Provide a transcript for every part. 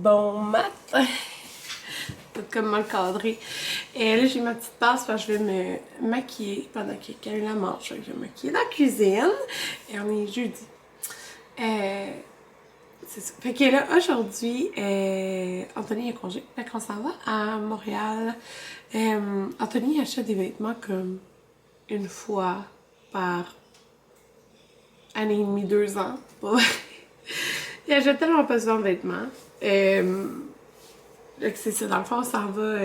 Bon matin! Tout comme mal cadré. Et là, j'ai ma petite passe parce que je vais me maquiller pendant que Camilla mange. Je vais me maquiller dans la cuisine. Et on est jeudi. C'est ça. Fait que là, aujourd'hui, Anthony a congé. Fait qu'on s'en va à Montréal. Anthony achète des vêtements comme une fois par année et demie, 2 ans. Il achète tellement pas souvent de vêtements. C'est ça, dans le fond, on s'en va.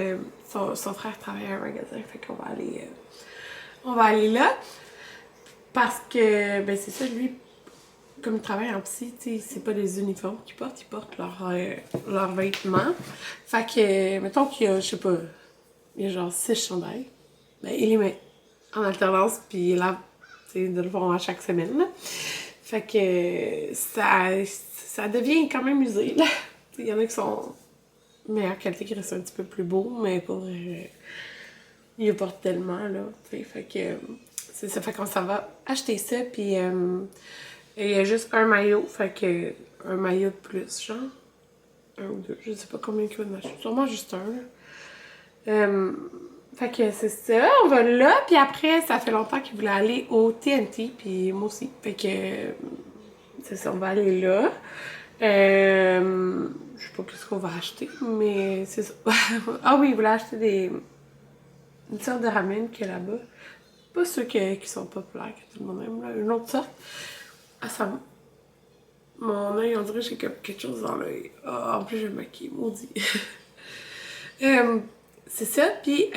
Son frère travaille à un magasin, fait qu'on va aller là. Parce que, ben c'est ça, lui, comme il travaille en psy, tu sais, c'est pas des uniformes qu'ils portent, ils portent leurs vêtements. Fait que, mettons qu'il y a, je sais pas, il y a genre 6 chandails. Ben, il les met en alternance, puis là, tu sais, de le voir à chaque semaine, là. Fait que, ça devient quand même usé, là. Il y en a qui sont meilleure qualité, qui reste un petit peu plus beau, mais pour il porte tellement, là, tu sais, fait que c'est ça, fait qu'on s'en va acheter ça, puis il y a juste un maillot, fait que un maillot de plus, genre, un ou deux, je sais pas combien il va de m'acheter, sûrement juste un, là. Fait que c'est ça, on va là, puis après, ça fait longtemps qu'il voulait aller au TNT, puis moi aussi, fait que c'est ça, on va aller là. Je sais pas qu'est-ce qu'on va acheter, mais c'est ça. Ah oui, il voulait acheter une sorte de ramen qu'il y a là-bas. Pas ceux qui sont populaires, que tout le monde aime, là. Une autre sorte. Ah, ça... Mon œil, on dirait que j'ai quelque chose dans l'œil. Ah, en plus, je me maquille, maudit. C'est ça, puis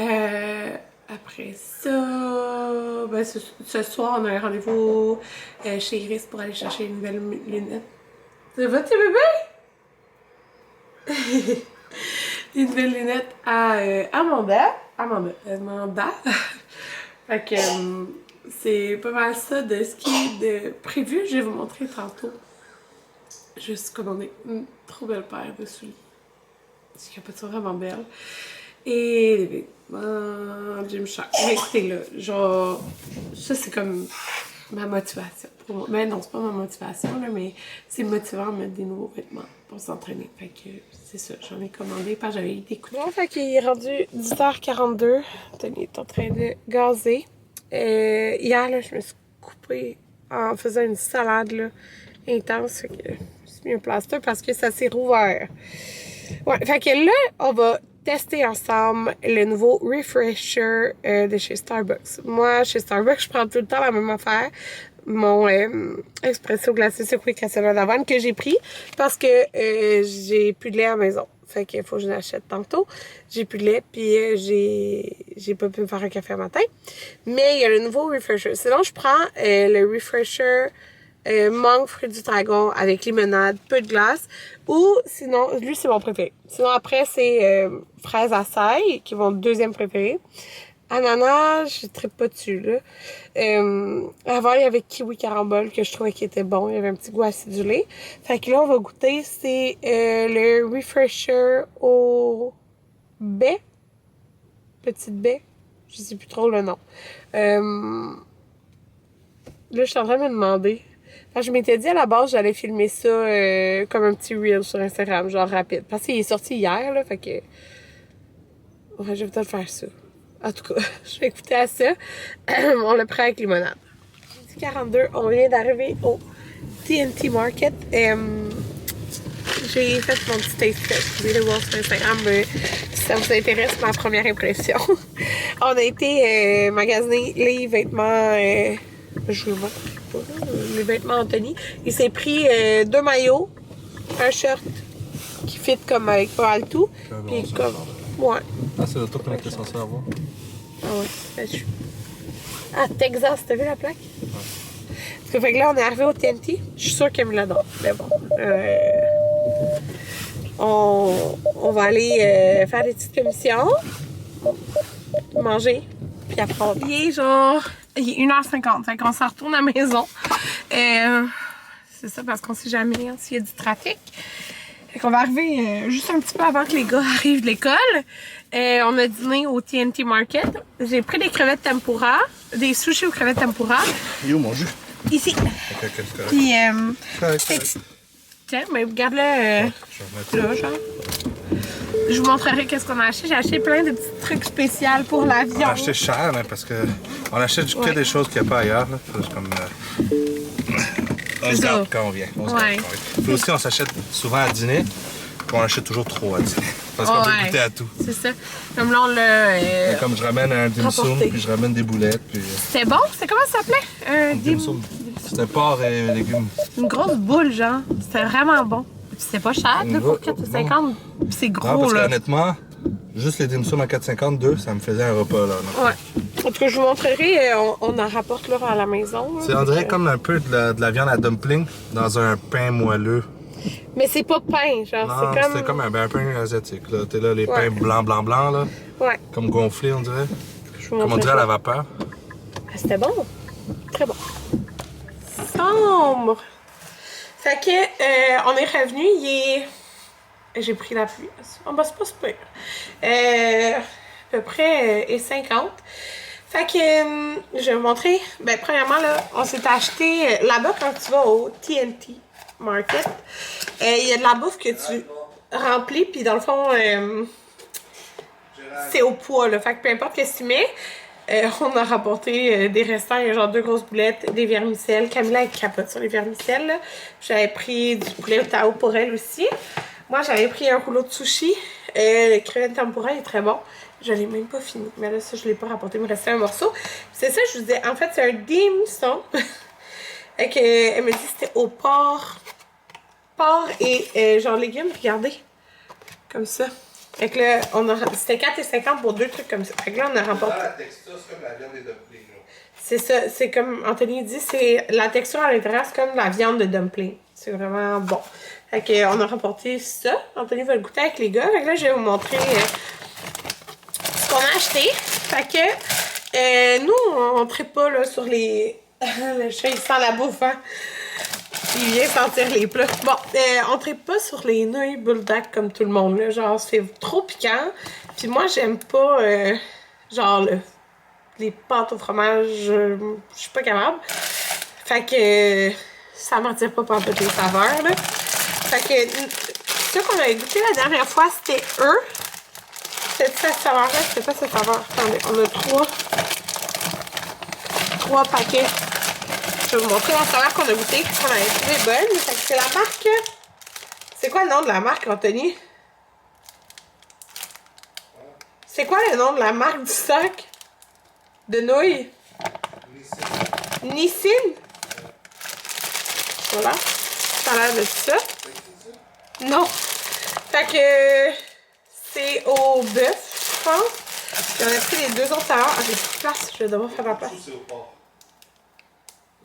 après ça... Ben, ce soir, on a un rendez-vous chez Iris pour aller chercher une nouvelle lunette. Ça va, tes bébés? Une nouvelle lunette à Amanda. Fait que c'est pas mal ça de ce qui est de prévu. Je vais vous montrer tantôt. Je me suis commandé une trop belle paire de souliers. Parce qu'elle peut être vraiment belle. Et les vêtements Gymshark. Mais écoutez là, genre, ça c'est comme ma motivation. Mais non, c'est pas ma motivation, là, mais c'est motivant de mettre des nouveaux vêtements pour s'entraîner. Fait que c'est ça, j'en ai commandé parce que j'avais été écoutée. Bon, fait qu'il est rendu 10h42. Tony est en train de gazer. Hier, là, je me suis coupée en faisant une salade là, intense. Fait que je me suis mis un plaster parce que ça s'est rouvert. Ouais, fait que là, on va tester ensemble le nouveau Refresher de chez Starbucks. Moi, chez Starbucks, je prends tout le temps la même affaire. Mon espresso glacé sucré cassonade d'avoine que j'ai pris parce que j'ai plus de lait à la maison. Fait qu'il faut que je l'achète tantôt. J'ai plus de lait, puis j'ai pas pu me faire un café à matin. Mais il y a le nouveau Refresher. Sinon, je prends le Refresher mangue fruit du dragon avec limonade, peu de glace. Ou sinon, lui c'est mon préféré. Sinon après c'est fraises à saille qui vont deuxième préféré. Ananas, je trippe pas dessus là. Avant il y avait kiwi carambole que je trouvais qui était bon. Il y avait un petit goût acidulé. Fait que là on va goûter c'est le Refresher au baie. Petite baie. Je sais plus trop le nom. Là je suis en train de me demander. Parce que je m'étais dit à la base, j'allais filmer ça comme un petit reel sur Instagram, genre rapide. Parce qu'il est sorti hier, là, fait que... Ouais, je vais peut-être faire ça. En tout cas, je vais écouter à ça. On l'a pris avec limonade. 42, on vient d'arriver au TNT Market. J'ai fait mon petit taste test. Vous pouvez le voir sur Instagram si ça vous intéresse, ma première impression. On a été magasiner les vêtements... je le vois pas, les vêtements Anthony. Il s'est pris 2 maillots, un shirt qui fit comme avec pas mal tout. Puis comme. Ouais. Ah, c'est l'auto qu'on était censé avoir. Ah ouais. Ah, Texas, t'as vu la plaque? Ouais. Parce que fait que là, on est arrivé au TNT. Je suis sûre qu'elle me l'adore. Mais bon. On va aller faire des petites commissions. Manger. Puis après, on va. Il est genre. Il est 1h50, fait qu'on s'en retourne à la maison. C'est ça, parce qu'on sait jamais hein, s'il y a du trafic. Fait qu'on va arriver juste un petit peu avant que les gars arrivent de l'école. On a dîné au TNT Market. J'ai pris des crevettes tempura, des sushis aux crevettes tempura. Et où mon jus? Ici. Okay, Puis, achetait, mais regarde-le Je vais là, mettre genre. Je vous montrerai qu'est-ce qu'on a acheté. J'ai acheté plein de petits trucs spéciaux pour l'avion. On a acheté cher, hein, parce que on achète que des choses qu'il n'y a pas ailleurs. Là. C'est comme, on se garde quand on vient. On se garde quand on vient. Puis aussi, on s'achète souvent à dîner. Puis on achète toujours trop à dîner. Parce qu'on peut goûter à tout. C'est ça. Comme là, on l'a... Comme je ramène un dim sum, puis je ramène des boulettes. Puis... C'était bon? C'est comment ça s'appelait? Un dim sum. C'était porc et légumes. Une grosse boule, genre. C'était vraiment bon. Puis c'était pas cher, 2 pour 4,50. Puis c'est gros, non, parce là. qu'honnêtement, juste les dim sum à 4,52, ça me faisait un repas, là. Non? Ouais. En tout cas, je vous montrerai. On en rapporte là à la maison. C'est on dirait comme un peu de la viande à dumpling dans un pain moelleux. Mais c'est pas pain, genre. Non, c'est comme un pain asiatique, là. T'es là, les pains blancs, là. Ouais. Comme gonflés, on dirait. Comme on dirait à la vapeur. Ah, c'était bon. Très bon. Sombre. Fait que, on est revenu, il est... J'ai pris la pluie. Oh, bah, c'est pas super. À peu près, et 50. Fait que, je vais vous montrer. Ben, premièrement, là, on s'est acheté, là-bas, quand tu vas au TNT Market, il y a de la bouffe que tu remplis, puis dans le fond, c'est au poids, là. Fait que peu importe ce que tu mets, on a rapporté des restants, il y a genre 2 grosses boulettes, des vermicelles. Camilla, elle capote sur les vermicelles, là. J'avais pris du poulet au tao pour elle aussi. Moi, j'avais pris un rouleau de sushi. Le crevette tempura est très bon. Je l'ai même pas fini. Mais là, ça, je l'ai pas rapporté. Il me restait un morceau. C'est ça, je vous disais. En fait, c'est un dim sum. Elle me dit que c'était au porc. Porc et genre légumes. Regardez. Comme ça. Fait que là, c'était 4,50 pour 2 trucs comme ça. Fait que là, on a rapporté. La texture, c'est comme la viande des dumplings. C'est ça. C'est comme Anthony dit, c'est la texture à l'intérieur, c'est comme la viande de dumpling. C'est vraiment bon. Fait que, on a rapporté ça. Anthony va le goûter avec les gars. Fait que là, je vais vous montrer ce qu'on a acheté. Fait que, nous, on ne traite pas là, sur les... Le chat, il sent la bouffe, hein? Il vient sentir les plats. Bon, on ne traite pas sur les nouilles bulldog comme tout le monde, là. Genre, c'est trop piquant. Puis moi, j'aime pas, genre, les pâtes au fromage. Je suis pas capable. Fait que, ça m'attire pas par toutes les saveurs, là. Fait que, ce qu'on avait goûté la dernière fois, c'était eux. C'était cette saveur-là, c'était pas cette saveur. Attendez, on a 3 paquets. Je vais vous montrer la saveur qu'on a goûté, qu'on avait trouvé bonne. Fait que c'est la marque... C'est quoi le nom de la marque, Anthony? C'est quoi le nom de la marque du sac de nouilles? Nissin. Voilà. Ça a l'air de ça. Non. Fait que c'est au bœuf, je pense. Puis on a pris les 2 autres saveurs. Ah, j'ai plus de place. Je vais devoir faire ma place.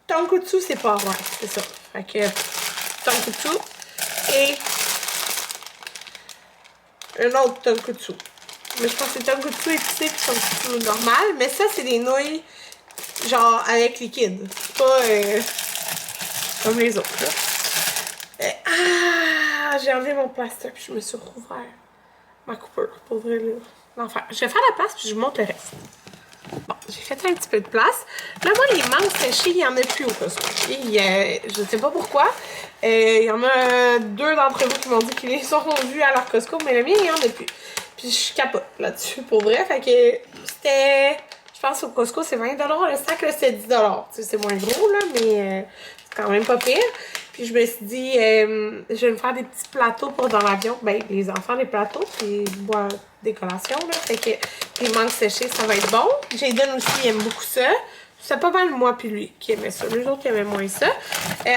Tonkotsu, c'est pas ouais, c'est ça. Fait que tonkotsu et un autre tonkotsu. Mais je pense que c'est tonkotsu épicé et tonkotsu normal. Mais ça, c'est des nouilles genre avec liquide. C'est pas comme les autres. Là. J'ai enlevé mon plaster puis je me suis rouvert ma coupure pour vrai l'enfer. Je vais faire la place puis je vous montre le reste. Bon, j'ai fait un petit peu de place. Là, moi, les mangues séchées, il n'y en a plus au Costco. Je ne sais pas pourquoi. Il y en a 2 d'entre vous qui m'ont dit qu'ils les auront vus à leur Costco, mais le mien, il n'y en a plus. Puis je capote là-dessus, pour vrai. Fait que c'était... Je pense au Costco, c'est 20 $. Le sac, là, c'est 10 $. C'est moins gros, là, mais c'est quand même pas pire. Puis je me suis dit, je vais me faire des petits plateaux pour dans l'avion. Ben, les enfants, des plateaux, puis boire des collations, là. Fait que les mangues séchées, ça va être bon. Jayden aussi, il aime beaucoup ça. C'est pas mal moi puis lui qui aimait ça. Les autres qui aimaient moins ça.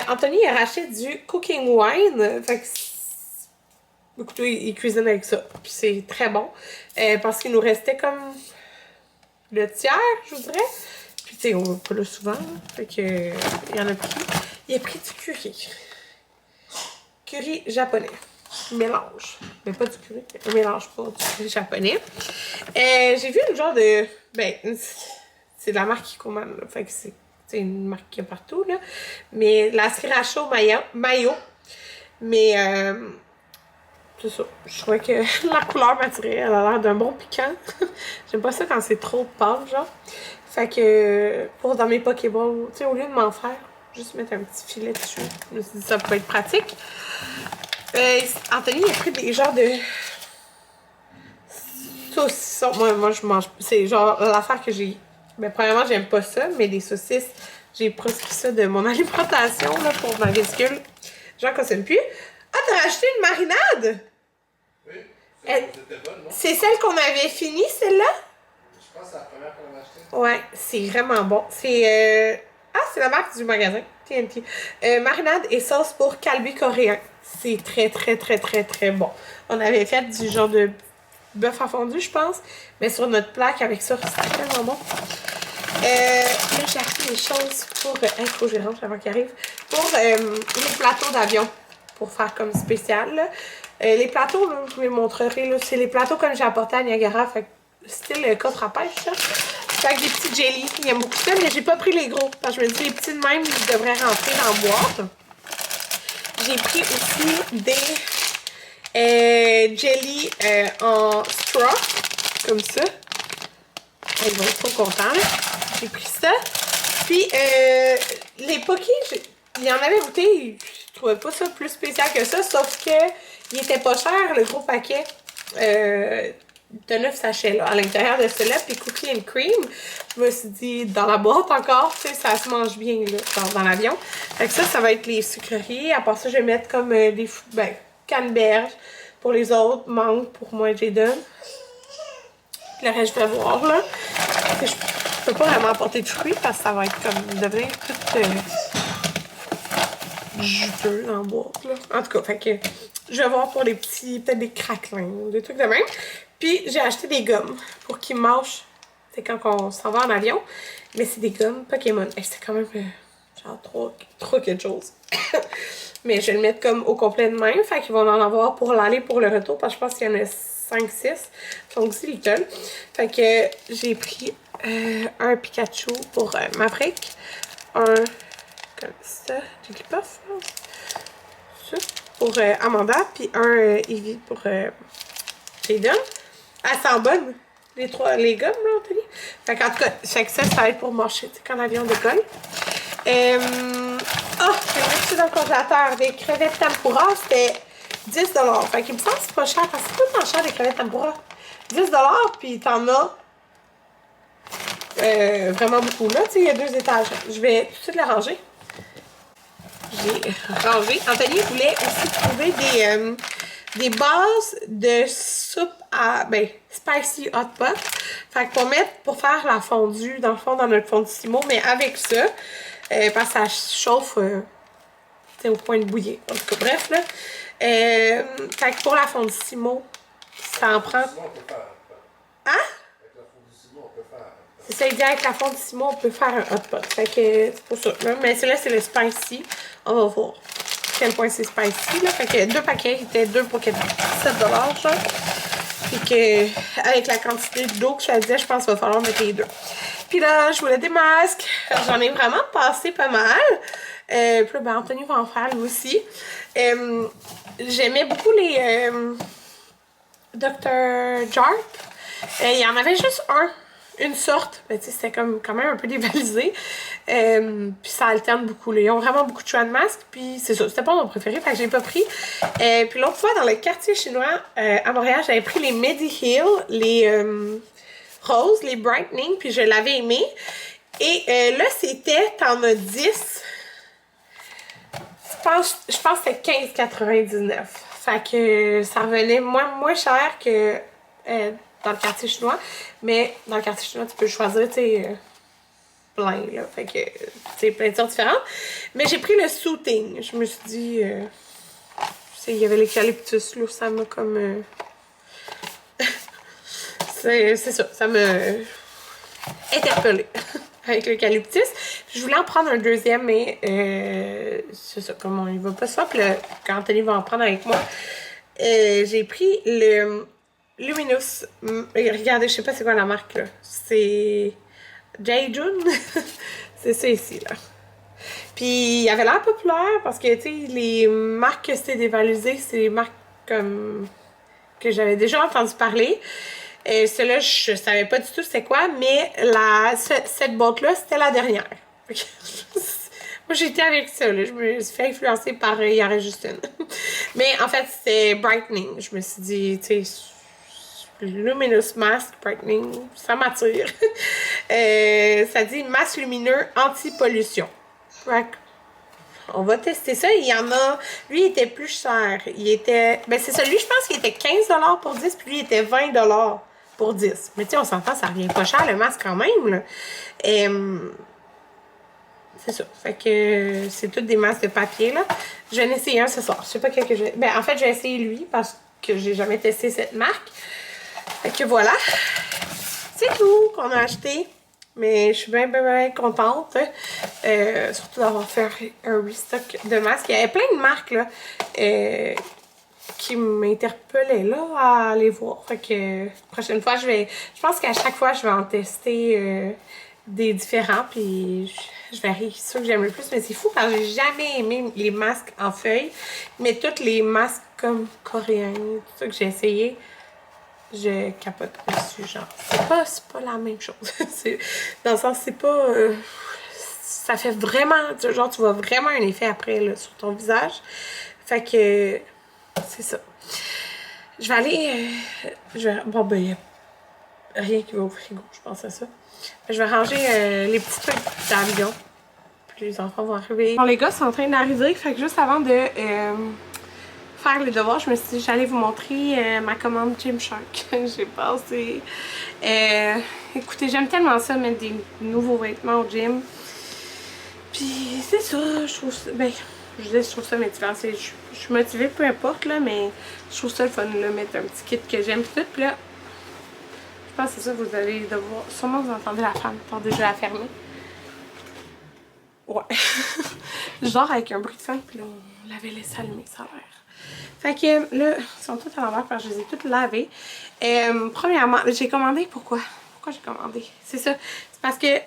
Anthony, a racheté du cooking wine. Fait que écoutez, il cuisine avec ça. Puis c'est très bon. Parce qu'il nous restait comme le tiers, je vous dirais. Puis tu sais, on va pas là souvent. Fait que il y en a pris. Il a pris du curry. Curry japonais. Mélange. Mais pas du curry. Un mélange pas du curry japonais. J'ai vu une genre de... Ben, c'est de la marque Kikoman, là. Fait que c'est une marque qu'il y a partout, là. Mais la sriracha mayo. Mais, c'est ça. Je trouvais que la couleur m'attirait. Elle a l'air d'un bon piquant. J'aime pas ça quand c'est trop pâle, genre. Fait que, pour dans mes Pokéballs, tu sais, au lieu de m'en faire, juste mettre un petit filet dessus. Je me suis dit, ça peut être pratique. Anthony a pris des genres de saucissons. Moi je mange. C'est genre l'affaire que j'ai. Mais premièrement, j'aime pas ça, mais les saucisses, j'ai proscrit ça de mon alimentation là, pour ma vésicule. J'en consomme plus. Ah, t'as rajouté une marinade? Oui, c'était bonne, non? C'est celle qu'on avait finie, celle-là? Je pense que c'est la première qu'on a achetée. Ouais, c'est vraiment bon. C'est. Ah, c'est la marque du magasin, TNT. Marinade et sauce pour calbi coréen. C'est très bon. On avait fait du genre de bœuf à fondu, je pense. Mais sur notre plaque avec ça, c'est tellement bon. Là, j'ai acheté des choses pour infogérante avant qu'il arrive. Pour les plateaux d'avion. Pour faire comme spécial. Là. Les plateaux, là, je vous les montrerai. C'est les plateaux comme j'ai apporté à Niagara. Fait style coffre à pêche. Là. C'est avec des petits jelly. Il aime beaucoup ça, mais j'ai pas pris les gros. Parce que je me dis, les petits de même, ils devraient rentrer dans la boîte. J'ai pris aussi des jelly en straw. Comme ça. Ils vont être trop contents. Là. J'ai pris ça. Puis, les Pocky, il y en avait goûté. Je trouvais pas ça plus spécial que ça. Sauf que il était pas cher, le gros paquet. De 9 sachets là, à l'intérieur de cela, puis cookie and cream. Je me suis dit, dans la boîte encore, tu sais, ça se mange bien là, dans l'avion. Fait que ça va être les sucreries. À part ça, je vais mettre comme des canneberges pour les autres, mangue pour moi et Jaden. Le reste, je vais voir là. Je peux pas vraiment apporter de fruits parce que ça va être comme devenir tout juteux dans la boîte là. En tout cas, fait que je vais voir pour les petits, peut-être des craquelins ou des trucs de même. Puis j'ai acheté des gommes pour qu'ils mâchent. C'est quand on s'en va en avion. Mais c'est des gommes Pokémon. C'est quand même genre trop quelque chose. Mais je vais le mettre comme au complet de même. Fait qu'ils vont en avoir pour l'aller pour le retour. Parce que je pense qu'il y en a 5-6. Ils sont aussi little. Fait que j'ai pris un Pikachu pour Maverick. Un comme ça. Jigglypuff. Ça. Pour Amanda. Puis un Eevee pour Jaden. Elle sent bonne, les gommes, là, Anthony. Fait qu'en tout cas, ça va être pour mâcher, tu sais, quand l'avion décolle. J'ai mis ça dans le congélateur. Des crevettes tempura, c'était 10 $. Fait qu'il me semble que c'est pas cher, parce que c'est tout le temps cher, des crevettes tempura. 10 $, puis t'en as vraiment beaucoup. Là, tu sais, il y a 2 étages. Je vais tout de suite les ranger. J'ai rangé. Anthony voulait aussi trouver des bases de soupe à, spicy hot pot. Fait que pour faire la fondue, dans le fond, dans notre fondissimo, mais avec ça, parce que ça chauffe au point de bouillir. En tout cas, bref, là. Fait que pour la fondissimo, ça en prend... Hein? C'est ça, il dit avec la fondissimo, on peut faire un hot pot. Fait que c'est pour ça. Là. Mais celui-là, c'est le spicy. On va voir à quel point c'est spicy. Là. Fait que 2 paquets, il était 2 pour 7 $. Genre. Puis que, avec la quantité d'eau que je disais, je pense qu'il va falloir mettre les 2. Puis là, je voulais des masques. J'en ai vraiment passé pas mal. Puis là, Anthony va en faire lui aussi. J'aimais beaucoup les Dr. Jarp. Il y en avait juste une sorte, mais tu sais, c'était comme quand même un peu dévalisé. Puis ça alterne beaucoup. Là. Ils ont vraiment beaucoup de choix de masques. Puis c'est ça, c'était pas mon préféré, fait que j'ai pas pris. Puis l'autre fois, dans le quartier chinois à Montréal, j'avais pris les Mediheal, les roses, les brightening, puis je l'avais aimé. Et là, c'était, t'en as 10. Je pense que c'était 15,99. Fait que ça revenait moins cher que dans le quartier chinois. Mais dans le quartier chinois, tu peux choisir, tu sais, plein, là. Fait que, tu sais, plein de sortes différentes. Mais j'ai pris le Soothing. Je me suis dit, tu sais, il y avait l'eucalyptus, là. Ça m'a comme... c'est ça m'a interpellée. Avec l'eucalyptus. Je voulais en prendre un deuxième, mais c'est ça, comme on y va pas ça. Puis quand Anthony va en prendre avec moi, j'ai pris le Luminous. Regardez, je sais pas c'est quoi la marque là. C'est Jaejun. C'est ça ici là. Puis il avait l'air populaire parce que tu sais, les marques que c'était dévalisé, c'est des marques comme que j'avais déjà entendu parler. Celle-là, je savais pas du tout c'était quoi, mais cette boîte-là, c'était la dernière. Moi, j'étais avec ça, là. Je me suis fait influencer par Yara Justine. Mais en fait, c'est brightening. Je me suis dit, tu sais, Luminous Mask Brightening, ça m'attire. Ça dit masque lumineux anti-pollution. On va tester ça. Il y en a. Lui, il était plus cher. Il était. Ben, c'est ça. Lui, je pense qu'il était 15$ pour 10, puis lui, il était 20$ pour 10. Mais tu sais, on s'entend, ça revient pas cher le masque quand même, là. C'est ça. Fait que c'est toutes des masques de papier, là. Je vais en essayer un ce soir. Je sais pas quel que je vais. Ben, en fait, je vais essayer lui parce que j'ai jamais testé cette marque. Fait que voilà. C'est tout qu'on a acheté. Mais je suis bien contente. Surtout d'avoir fait un restock de masques. Il y avait plein de marques là, qui m'interpellaient là à aller voir. Fait que prochaine fois, je pense qu'à chaque fois, je vais en tester des différents. Puis je verrai ceux que j'aime le plus. Mais c'est fou parce que j'ai jamais aimé les masques en feuilles. Mais tous les masques comme coréens, tout ça que j'ai essayé, je capote dessus, genre. C'est pas la même chose. Dans le sens, c'est pas... ça fait vraiment... Genre, tu vois vraiment un effet après, là, sur ton visage. Fait que... C'est ça. Je vais aller... bon, ben, y a rien qui va au frigo, je pense à ça. Je vais ranger les petits trucs d'avion. Puis les enfants vont arriver. Bon, les gars sont en train d'arriver. Fait que juste avant de... faire les devoirs, je me suis dit j'allais vous montrer ma commande Gymshark. J'ai passé. Écoutez, j'aime tellement ça, mettre des nouveaux vêtements au gym. Puis c'est ça, je trouve ça. Ben, je trouve ça motivant. Je suis motivée, peu importe, là, mais je trouve ça le fun, là, mettre un petit kit que j'aime tout. Puis là, je pense que c'est ça, vous allez devoir. Sûrement, vous entendez la femme. Attendez, je vais la fermer. Ouais. Je dors avec un bruit de fan, puis là, on l'avait laissé allumer, ça a l'air. Fait que là, ils sont tous à l'envers parce que je les ai toutes lavées. Premièrement, j'ai commandé. Pourquoi j'ai commandé? C'est ça. C'est parce que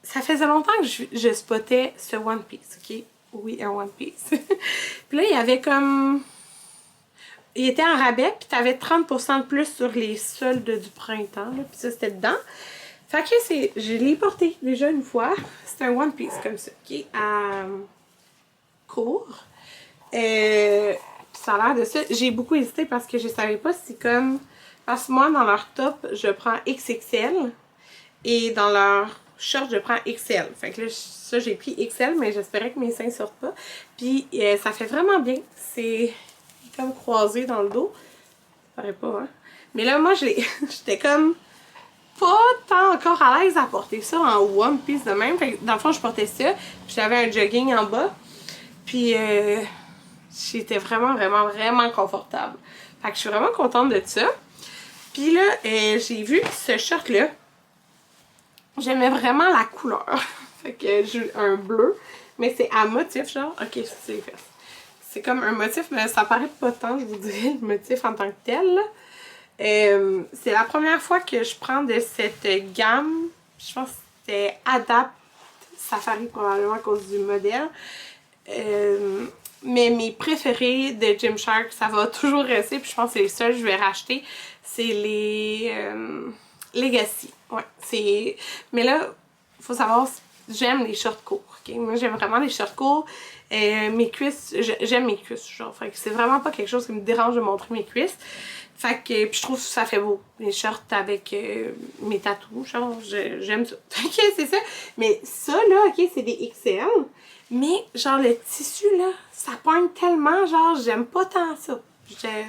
ça faisait longtemps que je spottais ce One Piece, ok? Oui, un One Piece. Puis là, il y avait comme... Il était en rabais, puis t'avais 30% de plus sur les soldes du printemps, là. Puis ça, c'était dedans. Fait que je l'ai porté déjà une fois. C'est un One Piece comme ça, ok? À court. Ça a l'air de ça. J'ai beaucoup hésité parce que je savais pas si comme... Parce que moi, dans leur top, je prends XXL. Et dans leur short, je prends XL. Fait que là, ça, j'ai pris XL, mais j'espérais que mes seins sortent pas. Puis, ça fait vraiment bien. C'est comme croisé dans le dos. Ça paraît pas, hein? Mais là, moi, j'étais comme pas tant encore à l'aise à porter ça en One Piece de même. Fait que dans le fond, je portais ça. Puis j'avais un jogging en bas. Puis... j'étais vraiment confortable. Fait que je suis vraiment contente de ça. Puis là, j'ai vu ce short-là. J'aimais vraiment la couleur. Fait que j'ai un bleu. Mais c'est à motif, genre. Ok, c'est les fesses. C'est comme un motif, mais ça paraît pas tant, je vous dirais, le motif en tant que tel. C'est la première fois que je prends de cette gamme. Je pense que c'était Adapt Safari, probablement à cause du modèle. Mais mes préférés de Gymshark, ça va toujours rester. Puis je pense que c'est les seuls que je vais racheter. C'est les Legacy. Ouais, mais là, il faut savoir, j'aime les shorts courts. Okay? Moi, j'aime vraiment les shorts courts. Mes cuisses, j'aime mes cuisses. Genre, fait que c'est vraiment pas quelque chose qui me dérange de montrer mes cuisses. Fait que, puis je trouve que ça fait beau. Les shorts avec mes tatous. Genre, j'aime ça. Ok, c'est ça. Mais ça, là, ok, c'est des XL. Mais, genre, le tissu, là, ça pointe tellement, genre, j'aime pas tant ça.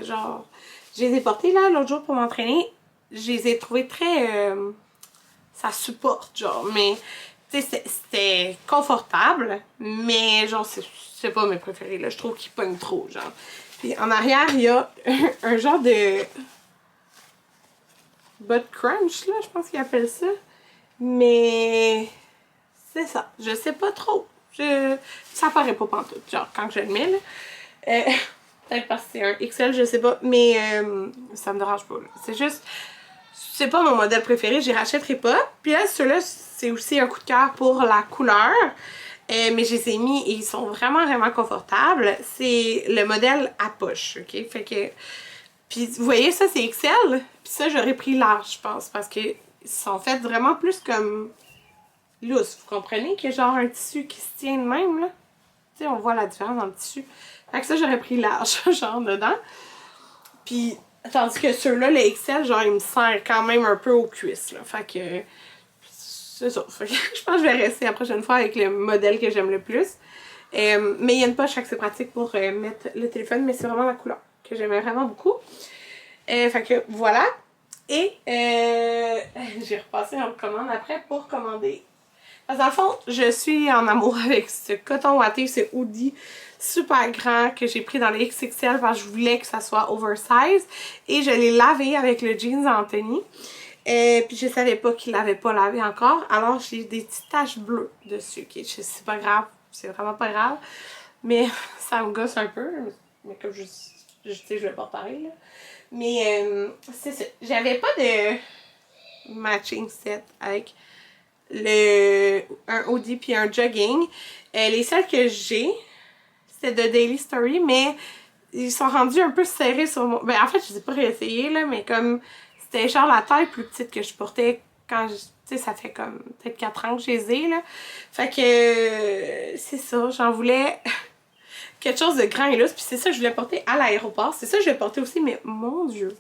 Genre, je les ai portés, là, l'autre jour pour m'entraîner. Je les ai trouvés très... ça supporte, genre, mais... Tu sais, c'était confortable, mais, genre, c'est pas mes préférés, là. Je trouve qu'ils pognent trop, genre. Puis, en arrière, il y a un genre de... butt crunch, là, je pense qu'ils appellent ça. Mais... c'est ça. Je sais pas trop. Ça paraît pas pantoute, genre quand je le mets là. Peut-être parce que c'est un XL, je sais pas, mais ça me dérange pas. C'est juste, c'est pas mon modèle préféré, j'y rachèterai pas. Puis là, ceux-là, c'est aussi un coup de cœur pour la couleur. Mais je les ai mis et ils sont vraiment confortables. C'est le modèle à poche, ok? Fait que, puis vous voyez, ça c'est XL. Puis ça, j'aurais pris large, je pense, parce que ils sont faits vraiment plus comme... lousse, vous comprenez qu'il y a genre un tissu qui se tient de même, là? Tu sais, on voit la différence dans le tissu. Fait que ça, j'aurais pris large, genre, dedans. Puis, tandis que ceux-là, le XL, genre, il me sert quand même un peu aux cuisses, là. Fait que, c'est ça. Fait que je pense que je vais rester la prochaine fois avec le modèle que j'aime le plus. Mais il y a une poche, c'est pratique pour mettre le téléphone, mais c'est vraiment la couleur que j'aimais vraiment beaucoup. Fait que, voilà. Et, j'ai repassé en commande après pour commander. Parce que dans le fond, je suis en amour avec ce coton watté, ce hoodie super grand que j'ai pris dans les XXL parce que je voulais que ça soit oversize. Et je l'ai lavé avec le jeans Anthony. Puis je savais pas qu'il l'avait pas lavé encore. Alors j'ai des petites taches bleues dessus. Okay? C'est pas grave, c'est vraiment pas grave. Mais ça me gosse un peu. Mais comme je sais, je le porte pareil. Là. Mais c'est ça. J'avais pas de matching set avec un hoodie puis un jogging. Les seuls que j'ai, c'était de Daily Story, mais ils sont rendus un peu serrés sur moi. Ben en fait, je les ai pas réessayés, là, mais comme c'était genre la taille plus petite que je portais quand tu sais, ça fait comme peut-être 4 ans que je les ai, là. Fait que c'est ça, j'en voulais quelque chose de grand et lousse, puis c'est ça que je voulais porter à l'aéroport. C'est ça que je vais porter aussi, mais mon Dieu!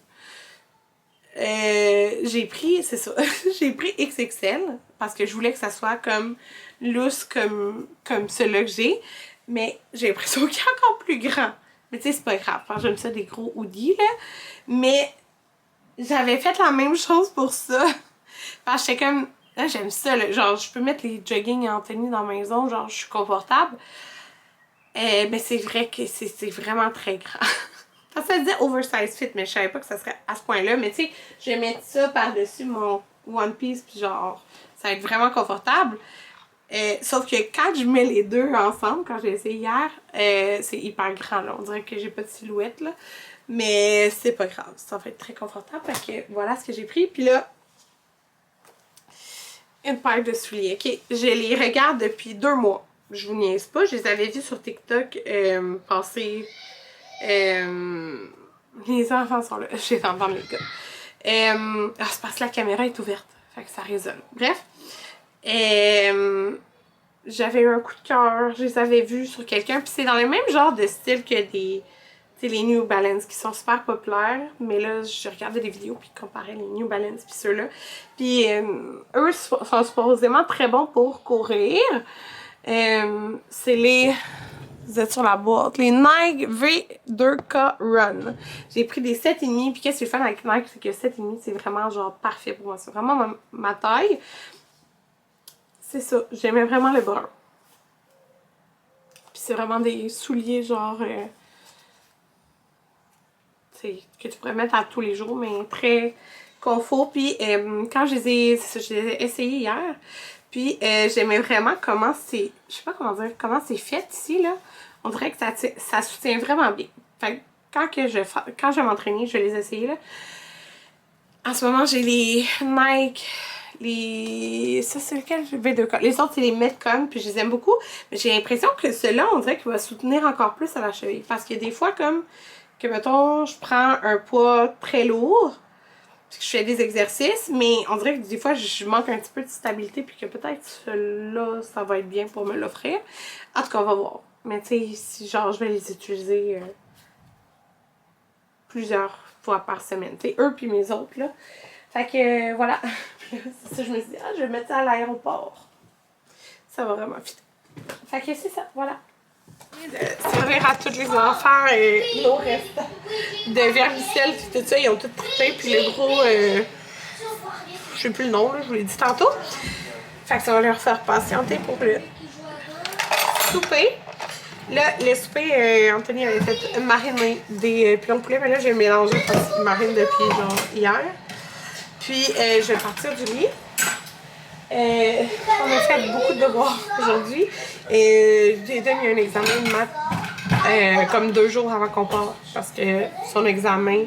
J'ai pris, c'est ça, j'ai pris XXL parce que je voulais que ça soit comme loose comme celui-là que j'ai, mais j'ai l'impression qu'il est encore plus grand. Mais tu sais, c'est pas grave, j'aime ça des gros hoodies, là. Mais j'avais fait la même chose pour ça. Parce que j'étais comme, là, j'aime ça, là. Genre, je peux mettre les jogging Anthony dans la maison, genre, je suis confortable. Mais c'est vrai que c'est vraiment très grand. Ça disait oversize fit, mais je savais pas que ça serait à ce point-là. Mais tu sais, je vais mettre ça par-dessus mon One Piece, puis genre, ça va être vraiment confortable. Sauf que quand je mets les deux ensemble, quand j'ai essayé hier, c'est hyper grand, là. On dirait que j'ai pas de silhouette, là. Mais c'est pas grave, ça va être très confortable. Fait que voilà ce que j'ai pris. Puis là, une paire de souliers. Ok, je les regarde depuis 2 mois. Je vous niaise pas, je les avais vus sur TikTok passer... les enfants sont là. Je les entends, les gars. C'est parce que la caméra est ouverte. Fait que ça résonne. Bref. J'avais eu un coup de cœur. Je les avais vus sur quelqu'un. Puis c'est dans le même genre de style que les New Balance qui sont super populaires. Mais là, je regardais des vidéos puis comparais les New Balance puis ceux-là. Puis eux sont supposément très bons pour courir. C'est les... Vous êtes sur la boîte. Les Nike V2K Run. J'ai pris des 7,5. Puis qu'est-ce que je fais avec Nike, c'est que 7,5, c'est vraiment genre parfait pour moi. C'est vraiment ma taille. C'est ça. J'aimais vraiment le brun. Puis c'est vraiment des souliers genre... que tu pourrais mettre à tous les jours, mais très confort. Puis quand je les ai essayés hier, puis j'aimais vraiment comment c'est... Je sais pas comment dire, comment c'est fait ici, là. On dirait que ça soutient vraiment bien. Fait que quand je vais m'entraîner, je vais les essayer, là. En ce moment, j'ai les Nike... Ça, c'est lequel? V2K. Les autres, c'est les Metcon, puis je les aime beaucoup. Mais j'ai l'impression que ceux-là, on dirait qu'il va soutenir encore plus à la cheville. Parce qu'il y a des fois, comme... que, mettons, je prends un poids très lourd, puis que je fais des exercices, mais on dirait que des fois, je manque un petit peu de stabilité, puis que peut-être celui-là, ça va être bien pour me l'offrir. En tout cas, on va voir. Mais tu sais, si genre, je vais les utiliser plusieurs fois par semaine. Tu sais, eux puis mes autres, là. Fait que, voilà. C'est ça, je me suis dit, je vais mettre ça à l'aéroport. Ça va vraiment fit. Fait que c'est ça, voilà. Servir à tous les enfants nos restants de vermicelle puis tout ça, ils ont tout trippé, puis le gros je sais plus le nom, là, je vous l'ai dit tantôt. Fait que ça va leur faire patienter pour le souper. Là, le souper, Anthony avait fait mariner des pilons de poulet, mais là j'ai mélangé parce qu'il marine depuis genre hier. Puis je vais partir du lit. On a fait beaucoup de devoirs aujourd'hui. J'ai donné un examen de maths comme 2 jours avant qu'on parte. Parce que son examen,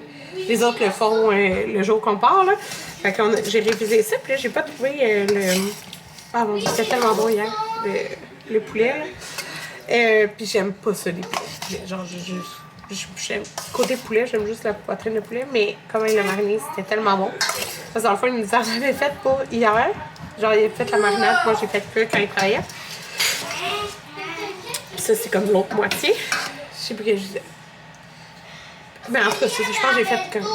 les autres le font le jour qu'on part. Là. Fait que j'ai révisé ça. Puis là, j'ai pas trouvé le... Ah mon Dieu, c'était tellement bon hier, le poulet. Puis j'aime pas ça, les poulets. Genre, j'aime... Côté poulet, j'aime juste la poitrine de poulet. Mais comment il l'a mariné, c'était tellement bon. Parce que dans le fond, il nous a jamais fait pour hier. Genre, il a fait la marinade, moi j'ai fait que quand il travaillait. Ça, c'est comme l'autre moitié. sais plus ce que je disais. Mais en tout cas, je pense que j'ai fait comme...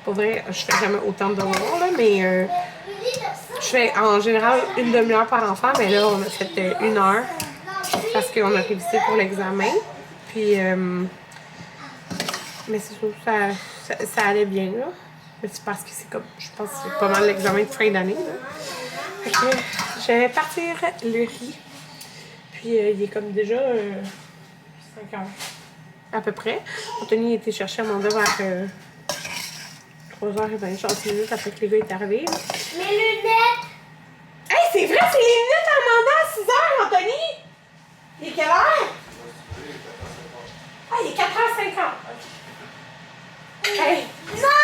Pour vrai, je fais jamais autant de devoirs, là, mais je fais en général une demi-heure par enfant, mais là, on a fait 1 heure parce qu'on a révisé pour l'examen. Puis, mais c'est sûr, ça allait bien, là. Mais c'est parce que c'est comme, je pense que c'est pas mal l'examen de fin d'année, là. Fait que je vais partir le riz. Puis, il est comme déjà 5 heures. À peu près. Anthony était chercher à mon devoir vers 3h20 après que les gars est arrivé. Mes lunettes! Hey, c'est vrai, c'est les lunettes en demandant à 6h, Anthony! Il est quelle heure? Ah, il est 4h50. Hey! Non!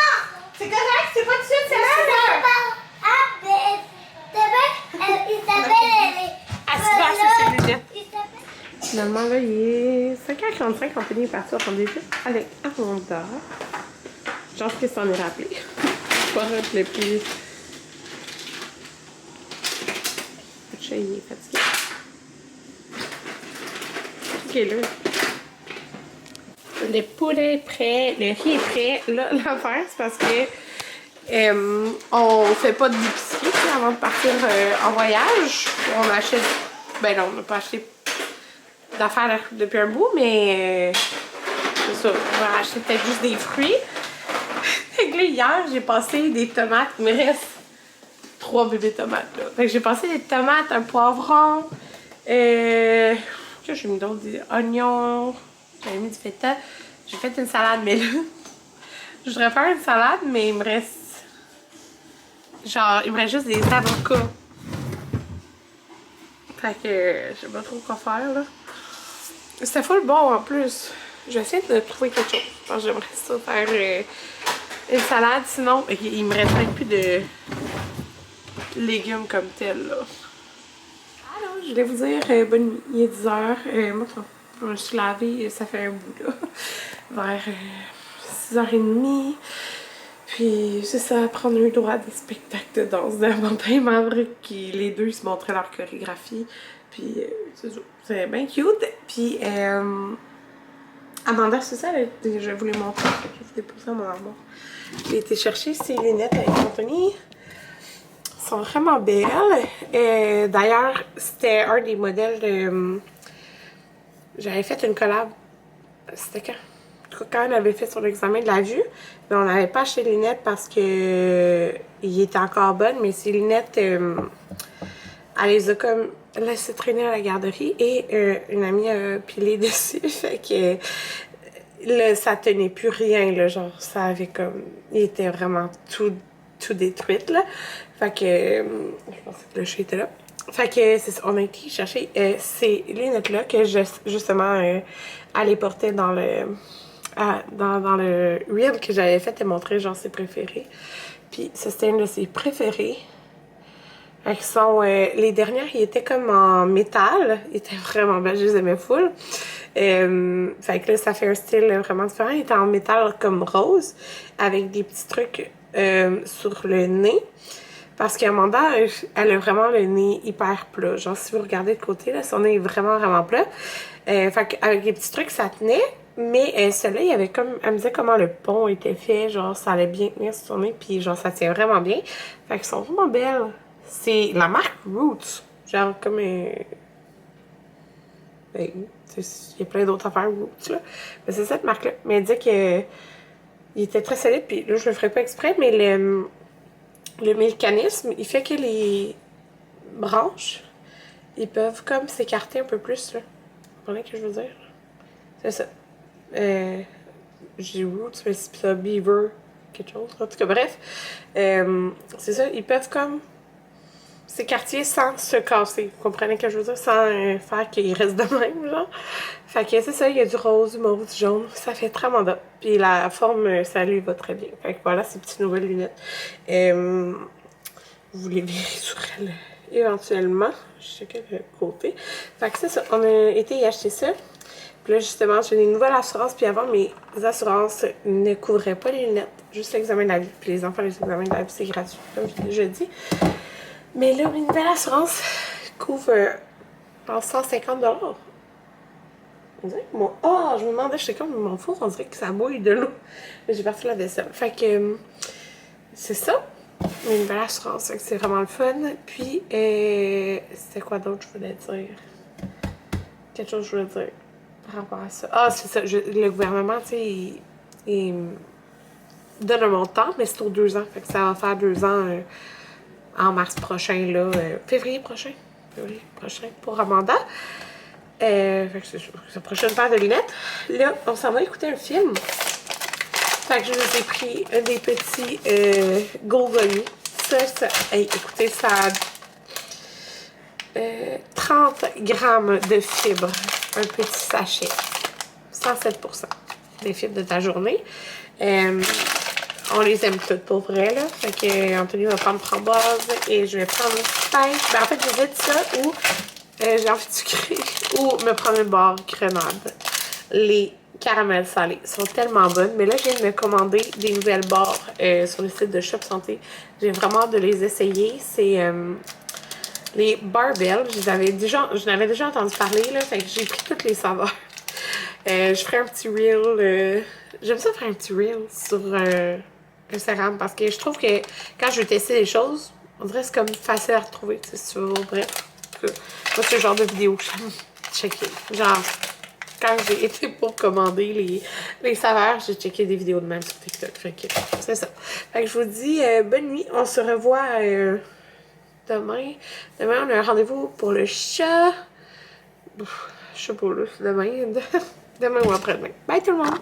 C'est correct, c'est pas tout de suite, c'est à 6h. Il s'appelle... À 6h, c'est ses lunettes. Il s'appelle... Finalement, là, il est 5h45, Anthony est parti au rendez-vous avec Amanda. Je pense qu'il s'en est rappelé. Pas le plus... Le chat, il est fatigué. Ok, là. Le poulet est prêt, le riz est prêt. Là, l'affaire, c'est parce que on fait pas d'épicerie avant de partir en voyage. On achète... Ben non, on n'a pas acheté d'affaires depuis un bout, mais c'est ça. On va acheter peut-être juste des fruits. Fait que là, hier, j'ai passé des tomates. Il me reste 3 bébés tomates, là. Fait que j'ai passé des tomates, un poivron. Que j'ai mis d'autres, des oignons. J'avais mis du feta. J'ai fait une salade, mais là, je voudrais faire une salade, mais il me reste... Genre, il me reste juste des avocats. Fait que je sais pas trop quoi faire, là. C'était full bon, en plus. J'essaie de trouver quelque chose. Je pense que j'aimerais ça faire une salade, sinon, il me reste même plus de légumes comme tel, là. Alors, je voulais vous dire, bonne nuit, il est 10h. Moi, je me suis lavée, ça fait un bout, là. Vers 6h30. Puis, c'est ça, prendre un droit des spectacles de danse d'Amanda et Maverick, qui les deux se montraient leur chorégraphie. Puis, c'est bien cute. Puis, Amanda, c'est ça, je voulais montrer, je vous déposer à mon armoire. J'ai été chercher ses lunettes avec Anthony. Elles sont vraiment belles. D'ailleurs, c'était un des modèles. J'avais fait une collab. C'était quand elle avait fait son examen de la vue, mais on n'avait pas acheté les lunettes parce que il était encore bonne, mais ces lunettes, elle les a comme laissé traîner à la garderie et une amie a pilé dessus, fait que là, ça tenait plus rien, là, genre, ça avait comme, il était vraiment tout détruite, là, fait que, je pensais que le chat était là. Fait que c'est ça, on a été chercher ces lunettes-là que justement, elle les portait dans le reel que j'avais fait et montré genre ses préférés. Puis ça c'était une de ses préférées. Fait qu'ils sont, les dernières, ils étaient comme en métal. Ils étaient vraiment belles, je les aimais full. Fait que là, ça fait un style vraiment différent. Ils étaient en métal comme rose, avec des petits trucs sur le nez. Parce qu'Amanda, elle a vraiment le nez hyper plat. Genre, si vous regardez de côté, là, son nez est vraiment, vraiment plat. Fait qu'avec les petits trucs, ça tenait. Mais celle-là, il y avait comme... Elle me disait comment le pont était fait. Genre, ça allait bien tenir sur son nez. Puis genre, ça tient vraiment bien. Fait qu'elles sont vraiment belles. C'est la marque Roots. Genre, comme... ben, il y a plein d'autres affaires Roots, là. Mais c'est cette marque-là. Mais elle disait que... il était très solide. Puis là, je le ferais pas exprès, mais le mécanisme, il fait que les branches, ils peuvent comme s'écarter un peu plus, là. Vous comprenez ce que je veux dire? C'est ça. J'ai Roots, mais c'est ça, Beaver, quelque chose. En tout cas, bref. C'est ça, ils peuvent comme s'écarter sans se casser. Vous comprenez ce que je veux dire? Sans faire qu'ils restent de même, genre. Fait que c'est ça, il y a du rose, du mauve, du jaune. Ça fait très mandat. Puis la forme, ça lui va très bien. Fait que voilà, ces petites nouvelles lunettes. Vous les verrez sur elle éventuellement. Je sais quel côté. Fait que c'est ça, on a été y acheter ça. Puis là, justement, j'ai une nouvelle assurance. Puis avant, mes assurances ne couvraient pas les lunettes. Juste l'examen de la vie. Puis les enfants, les examens de la vie, c'est gratuit, comme je l'ai déjà dit. Mais là, mes nouvelles assurances couvrent 150 $. On dirait que mon... Oh, je me demandais, j'étais comme mon four, on dirait que ça mouille de l'eau. Mais j'ai parti la vaisselle. Fait que c'est ça. Une belle assurance, fait que c'est vraiment le fun. Puis, c'était quoi d'autre je voulais dire? Quelque chose que je voulais dire par rapport à ça. Ah, c'est ça. Le gouvernement, tu sais, il donne un montant, mais c'est aux 2 ans. Fait que ça va faire 2 ans en mars prochain, là. Février prochain pour Amanda. Fait que c'est sa prochaine paire de lunettes. Là, on s'en va écouter un film. Fait que je vous ai pris un des petits Golgoni. Ça, hey, écoutez, ça a 30 grammes de fibres. Un petit sachet. 107% des fibres de ta journée. On les aime toutes pour vrai, là. Fait que Anthony va prendre framboise et je vais prendre une pêche. Ben, en fait, j'hésite ça ou j'ai envie de sucrer ou me prendre une barre grenade. Les caramels salés sont tellement bonnes. Mais là, je viens de me commander des nouvelles barres sur le site de Shop Santé. J'ai vraiment hâte de les essayer. C'est les Barbell. Je n'avais déjà entendu parler, là. Fait que j'ai pris toutes les saveurs. Je ferai un petit reel. J'aime ça faire un petit reel sur Instagram parce que je trouve que quand je veux tester des choses, on dirait que c'est comme facile à retrouver. C'est sûr, bref. Moi, c'est le genre de vidéo que j'aime checker. Genre, quand j'ai été pour commander les saveurs, j'ai checké des vidéos de même sur TikTok. Fait que c'est ça. Fait que je vous dis bonne nuit. On se revoit demain. Demain, on a un rendez-vous pour le chat. Je sais pas là, demain. Demain ou après-demain. Bye tout le monde!